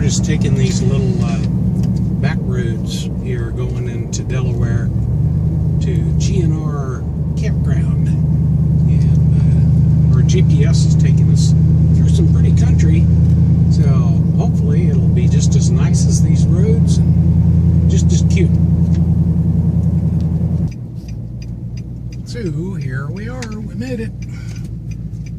just taking these little back roads here going into Delaware to GNR Campground, and our GPS is taking us through some pretty country, so hopefully it'll be just as nice as these roads and just as cute. So here we are, we made it.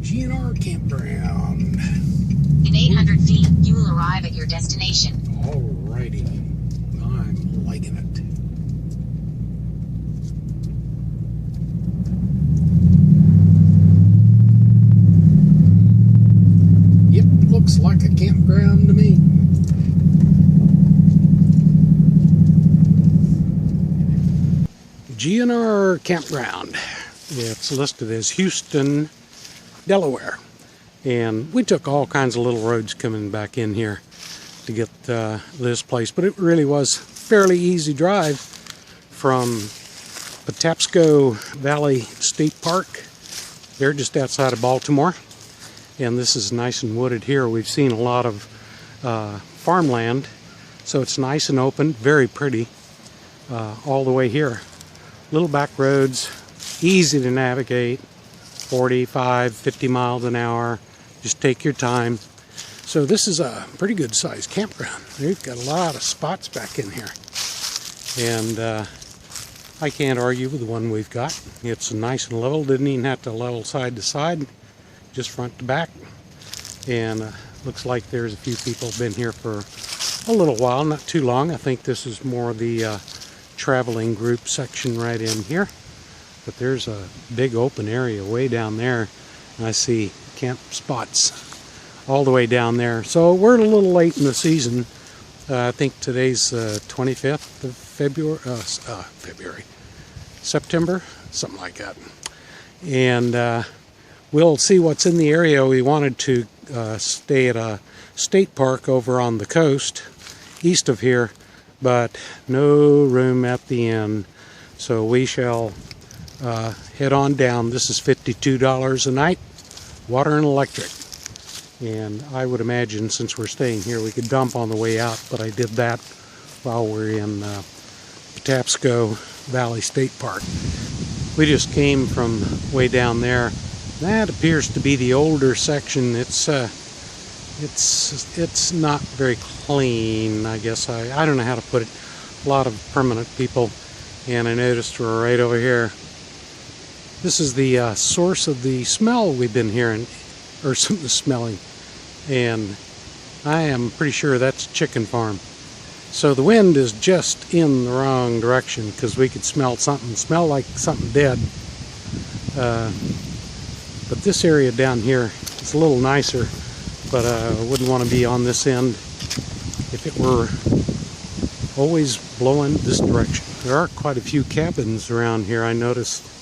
GNR Campground. In 800 feet, you will arrive at your destination. Alrighty, I'm liking it. Yep, looks like a campground to me. GNR Campground. It's listed as Houston, Delaware. And we took all kinds of little roads coming back in here to get this place, but it really was fairly easy drive from Patapsco Valley State Park. They're just outside of Baltimore, and this is nice and wooded here. We've seen a lot of farmland, so it's nice and open, very pretty all the way here. Little back roads, easy to navigate, 45, 50 miles an hour. Just take your time. So this is a pretty good sized campground. They've got a lot of spots back in here. And I can't argue with the one we've got. It's nice and level. Didn't even have to level side to side, just front to back. And looks like there's a few people been here for a little while, not too long. I think this is more the traveling group section right in here. But there's a big open area way down there. And I see camp spots all the way down there. So we're a little late in the season. I think today's 25th of September, something like that. And we'll see what's in the area. We wanted to stay at a state park over on the coast east of here, but no room at the inn. So we shall head on down. This is $52 a night, water and electric. And I would imagine since we're staying here we could dump on the way out, but I did that while we're in Patapsco Valley State Park. We just came from way down there. That appears to be the older section. It's not very clean, I guess. I don't know how to put it. A lot of permanent people, and I noticed we're right over here. This is the source of the smell we've been hearing, or something smelling, and I am pretty sure that's a chicken farm. So the wind is just in the wrong direction because we could smell like something dead. But this area down here is a little nicer, but I wouldn't want to be on this end if it were always blowing this direction. There are quite a few cabins around here. I noticed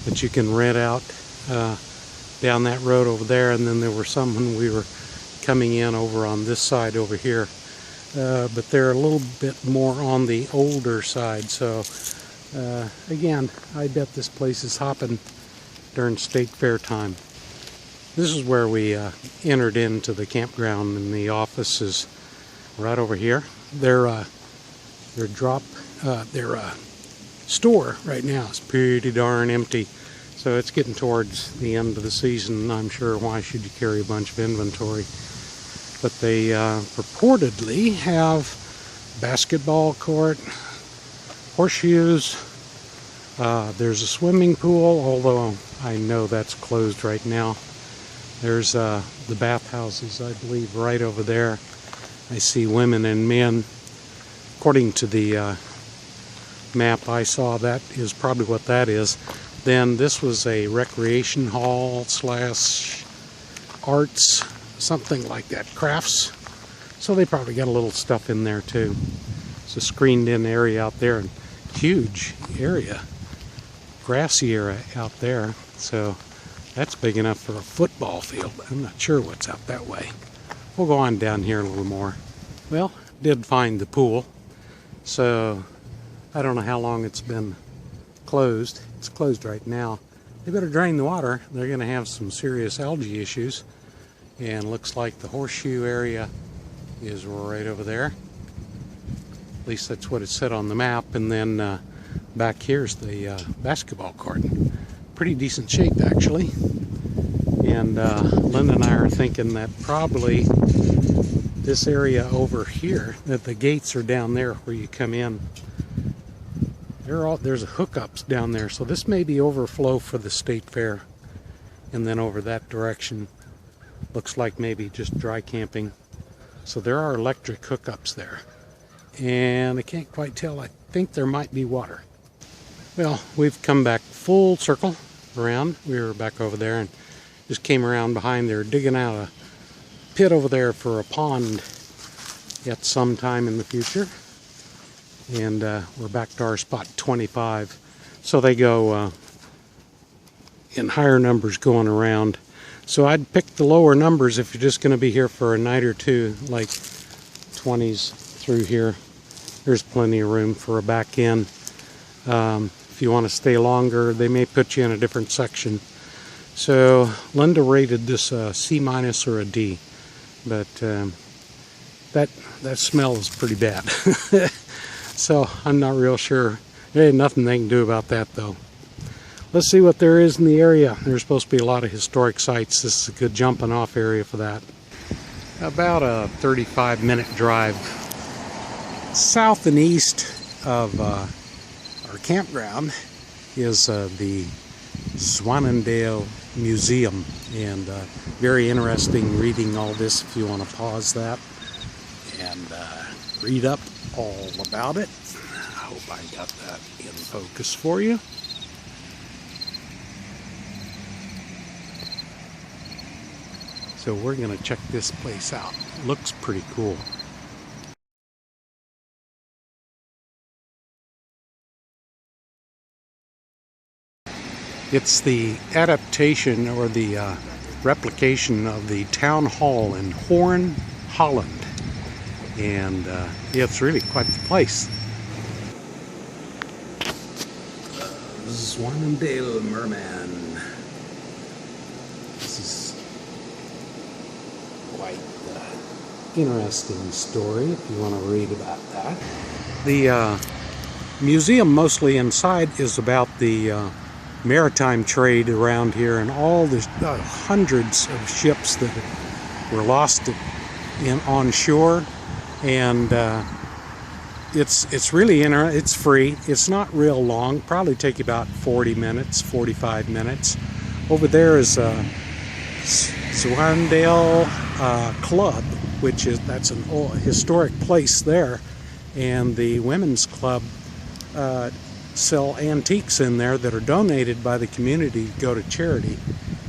that you can rent out down that road over there, and then there were some when we were coming in over on this side over here. But they're a little bit more on the older side, so again, I bet this place is hopping during state fair time. This is where we entered into the campground, and the office is right over here. Their store right now is pretty darn empty, so it's getting towards the end of the season. I'm sure why should you carry a bunch of inventory, but they purportedly have basketball court, horseshoes, there's a swimming pool, although I know that's closed right now. There's the bathhouses, I believe, right over there. I see women and men. According to the map I saw, that is probably what that is. Then this was a recreation hall slash arts, something like that, crafts. So they probably got a little stuff in there too. It's a screened in area out there, and huge area, grassy area out there. So that's big enough for a football field. I'm not sure what's out that way. We'll go on down here a little more. Well, did find the pool. So I don't know how long it's been closed. It's closed right now. They better drain the water. They're going to have some serious algae issues. And looks like the horseshoe area is right over there. At least that's what it said on the map. And then back here's the basketball court. Pretty decent shape, actually. And Linda and I are thinking that probably this area over here, that the gates are down there where you come in. There's hookups down there, so this may be overflow for the state fair. And then over that direction looks like maybe just dry camping. So there are electric hookups there. And I can't quite tell. I think there might be water. Well, we've come back full circle around. We were back over there and just came around behind there, digging out a pit over there for a pond at some time in the future. And we're back to our spot 25. So they go in higher numbers going around. So I'd pick the lower numbers if you're just going to be here for a night or two, like 20s through here. There's plenty of room for a back in. If you want to stay longer, they may put you in a different section. So Linda rated this a C- or a D, but that smell is pretty bad. So I'm not real sure. There ain't nothing they can do about that, though. Let's see what there is in the area. There's supposed to be a lot of historic sites. This is a good jumping off area for that. About a 35-minute drive south and east of our campground is the Swannendale Museum, and very interesting reading all this if you want to pause that and read up all about it. I hope I got that in focus for you. So we're going to check this place out. Looks pretty cool. It's the adaptation or the replication of the town hall in Hoorn, Holland. And yeah, it's really quite the place. Swannendale Merman. This is quite interesting story if you want to read about that. The museum mostly inside is about the maritime trade around here and all the hundreds of ships that were lost on shore. And it's really it's free. It's not real long. Probably take you about 40 minutes, 45 minutes. Over there is Swannendale Club, that's an old historic place there, and the women's club sell antiques in there that are donated by the community to go to charity.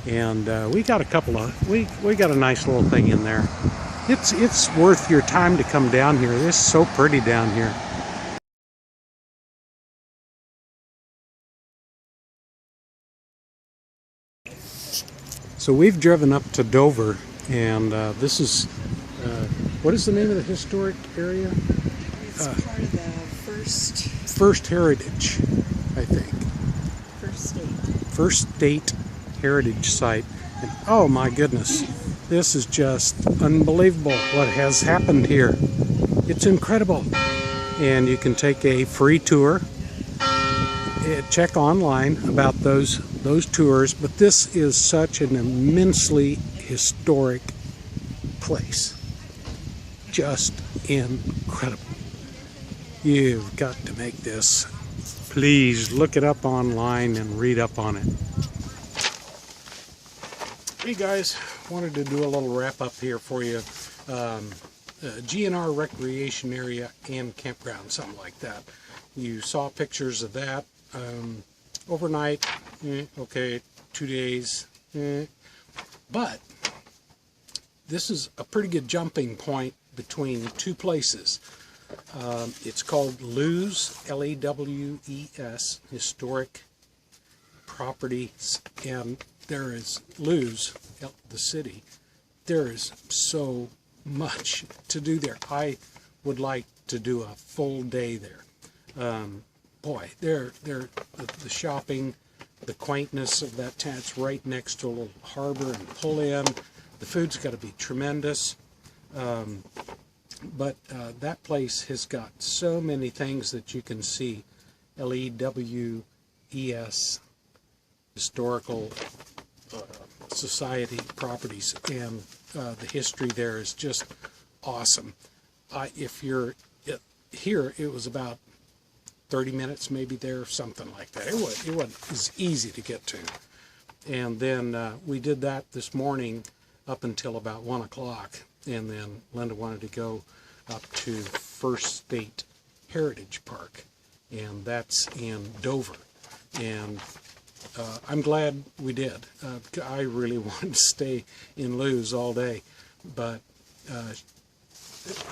And we got we got a nice little thing in there. It's worth your time to come down here. It's so pretty down here. So we've driven up to Dover, and this is what is the name of the historic area? It's part of the First Heritage, I think. First State Heritage Site. And oh my goodness, this is just unbelievable what has happened here. It's incredible. And you can take a free tour. Check online about those tours, but this is such an immensely historic place. Just incredible. You've got to make this. Please look it up online and read up on it. Hey guys, wanted to do a little wrap up here for you. GNR recreation area and campground, something like that. You saw pictures of that. Overnight, okay, 2 days, but this is a pretty good jumping point between two places. It's called Lewes, L-E-W-E-S, Historic Properties, and there is Lewes, the city. There is so much to do there. I would like to do a full day there. Boy, the shopping, the quaintness of that town. It's right next to a little harbor and pull in. The food's got to be tremendous. But that place has got so many things that you can see. LEWES, Historical Society properties, and the history there is just awesome. If you're here, it was about 30 minutes maybe there, something like that. It was easy to get to. And then we did that this morning up until about 1 o'clock, and then Linda wanted to go up to First State Heritage Park, and that's in Dover. And I'm glad we did. I really wanted to stay in Lewes all day, but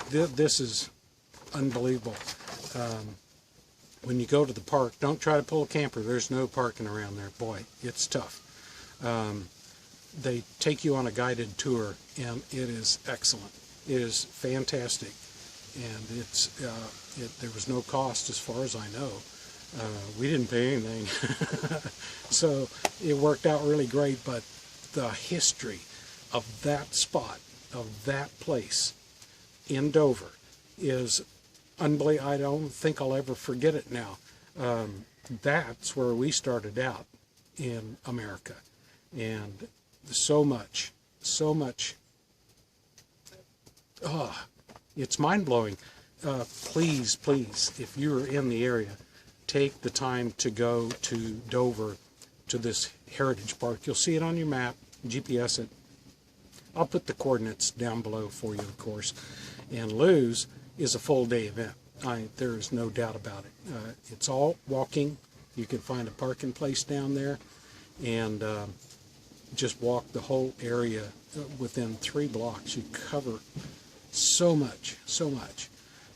this is unbelievable. When you go to the park, don't try to pull a camper. There's no parking around there. Boy, it's tough. They take you on a guided tour, and it is excellent. It is fantastic, and there was no cost as far as I know. We didn't pay anything, so it worked out really great. But the history of that spot, of that place in Dover, is unbelievable. I don't think I'll ever forget it now. That's where we started out in America, and so much, it's mind-blowing. Please, if you're in the area, take the time to go to Dover, to this heritage park. You'll see it on your map, GPS it. I'll put the coordinates down below for you, of course. And Lewes is a full-day event. There is no doubt about it. It's all walking. You can find a parking place down there, and just walk the whole area within 3 blocks. You cover so much.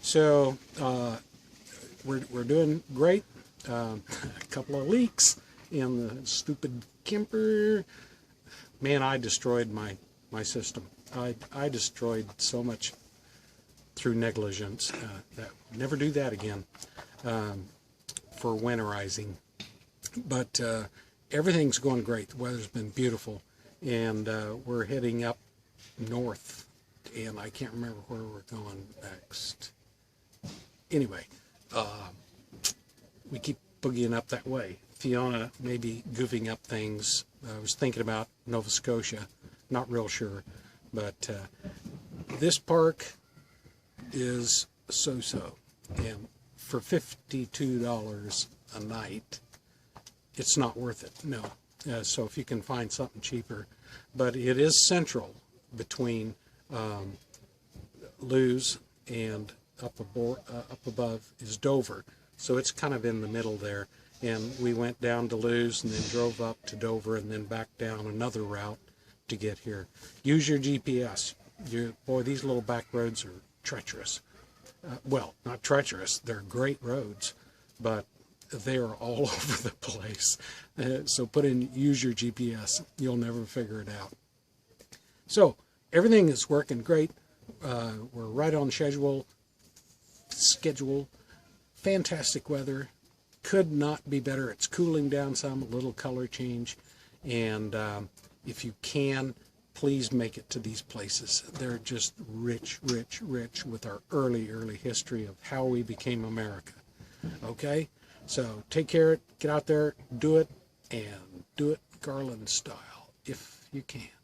So we're doing great. A couple of leaks in the stupid camper. Man, I destroyed my system. I destroyed so much through negligence. Never do that again for winterizing. But everything's going great. The weather's been beautiful, and we're heading up north, and I can't remember where we're going next. Anyway, we keep boogieing up that way. Fiona may be goofing up things. I was thinking about Nova Scotia, not real sure, but this park is so-so, and for $52 a night, it's not worth it. No. So if you can find something cheaper, but it is central between Lewes and up above is Dover. So it's kind of in the middle there. And we went down to Lewes and then drove up to Dover and then back down another route to get here. Use your GPS. Boy, these little back roads are treacherous. Well, not treacherous. They're great roads, but they are all over the place. So use your GPS. You'll never figure it out. So everything is working great. We're right on schedule. Fantastic weather. Could not be better. It's cooling down some, a little color change. And if you can, please make it to these places. They're just rich with our early history of how we became America. Okay? So take care of it, get out there, do it, and do it Garland style if you can.